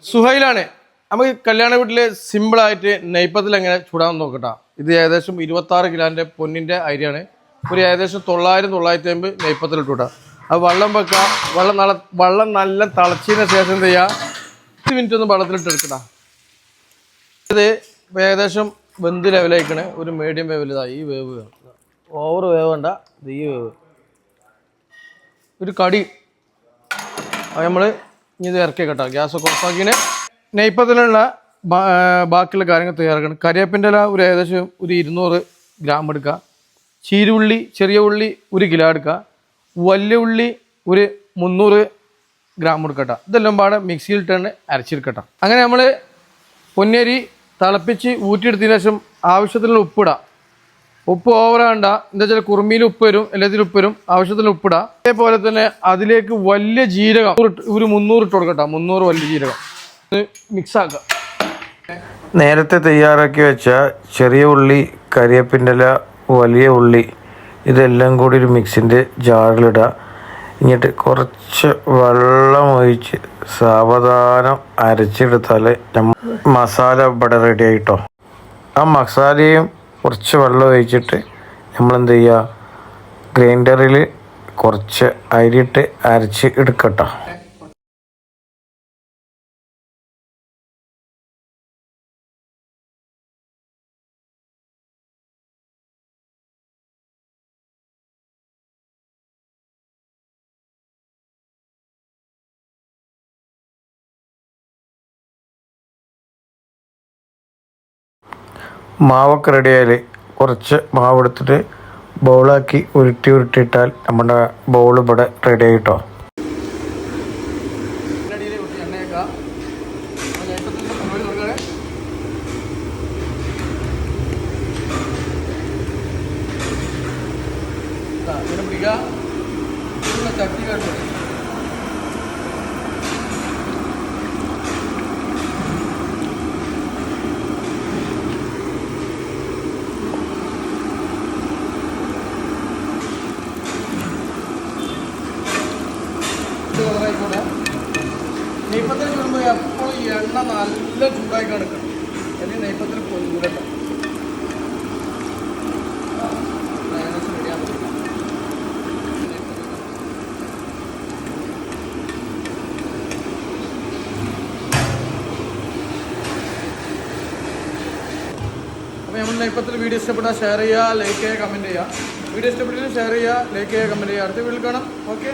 സുഹൈലാണ്. നമുക്ക് കല്യാണ വീട്ടിൽ സിമ്പിളായിട്ട് നെയ്പ്പത്തിൽ എങ്ങനെ ചൂടാമെന്ന് നോക്കട്ടാ. ഇത് ഏകദേശം 26 കിലോൻ്റെ പൊന്നിൻ്റെ അരിയാണ്. ഒരു ഏകദേശം 900-950 നെയ്പ്പത്തിൽ ഇട്ടുകൂട്ടാ. അത് വെള്ളം വെക്കുക. വെള്ളം നല്ല തിളച്ചതിന് ശേഷം എന്ത് ചെയ്യുക, 10 മിനിറ്റ് ഒന്ന് വെള്ളത്തിലിട്ട് എടുക്കട്ടാ. ഇത് ഏകദേശം വെന്ത് ലെവലായിക്കണേ. ഒരു മീഡിയം വേവിൽ ഈ വേവ്, ഓവർ വേവ് വേണ്ട, ഇത് ഈ വേവ്. ഒരു കടി നമ്മൾ ഇനി ഇത് ഇറക്കി കേട്ടോ. ഗ്യാസൊക്കെ ഓഫാക്കിന് നെയ്പ്പത്തിലുള്ള ബാക്കിയുള്ള കാര്യങ്ങൾ തയ്യാറാക്കണം. കരിവേപ്പിൻ്റെ ഇല ഒരു ഏകദേശം ഒരു 200 ഗ്രാം എടുക്കുക. ചീരുള്ളി, ചെറിയ ഉള്ളി 1 കിലോ എടുക്കുക. വലിയ ഉള്ളി ഒരു 300 ഗ്രാം എടുക്കട്ടെ. ഇതെല്ലാം പാടെ മിക്സിയിലിട്ടാണ് അരച്ചെടുക്കട്ടെ. അങ്ങനെ നമ്മൾ പൊന്നരി തിളപ്പിച്ച് ഊറ്റിയെടുത്തതിന് ശേഷം ആവശ്യത്തിനുള്ള ഉപ്പിടാം. ഉപ്പ് ഓവറാണ്ട, എന്താ വെച്ചാൽ കുറുമിയിൽ ഉപ്പ് വരും, എല്ലാത്തിലും ഉപ്പ് വരും. ആവശ്യത്തിന് ഉപ്പിടാം. അതേപോലെ തന്നെ അതിലേക്ക് വലിയ ജീരകം ഒരു 300 ഇട്ട് കൊടുക്കട്ടെ. 300 വലിയ ജീരകം മിക്സാക്കുക. നേരത്തെ തയ്യാറാക്കി വെച്ച ചെറിയ ഉള്ളി, കരിവേപ്പിൻ്റെ ഇല, വലിയ ഉള്ളി ഇതെല്ലാം കൂടി ഒരു മിക്സിൻ്റെ ജാറിലിടുക. എന്നിട്ട് കുറച്ച് വെള്ളം ഒഴിച്ച് സാവധാനം അരച്ചെടുത്താൽ മസാല ഇവിടെ റെഡി ആയിട്ടോ. ആ മസാലയും കുറച്ച് വെള്ളം ഒഴിച്ചിട്ട് നമ്മളെന്ത് ചെയ്യുക, ഗ്രൈൻഡറിൽ കുറച്ച് അരിയിട്ട് അരച്ച് എടുക്കട്ടോ. മാവൊക്കെ റെഡിയായാൽ കുറച്ച് മാവ് എടുത്തിട്ട് ബൗളാക്കി ഉരുട്ടിയിട്ടാൽ നമ്മുടെ ബൗൾ ഇവിടെ റെഡി ആയിട്ടോ. ചട്ടി കണ്ടു നെയ്പ്പത്തിൽ ചൂടുമ്പോൾ എപ്പോഴും ഈ എണ്ണ നല്ല ചൂടായി കിടക്കണം. അല്ലെങ്കിൽ നെയ്പ്പത്തിൽ പൊന്നിടണം. അപ്പോൾ നമ്മൾ നെയ്പ്പത്തിൽ വീഡിയോ ഇഷ്ടപ്പെട്ടാൽ ഷെയർ ചെയ്യുക, ലൈക്ക് ചെയ്യുക, കമൻറ്റ് ചെയ്യുക. വീഡിയോ ഇഷ്ടപ്പെട്ടാൽ ഷെയർ ചെയ്യുക, ലൈക്ക് ചെയ്യുക, കമൻറ്റ് ചെയ്യുക. അടുത്ത വീഡിയോയിൽ കാണാം. ഓക്കെ.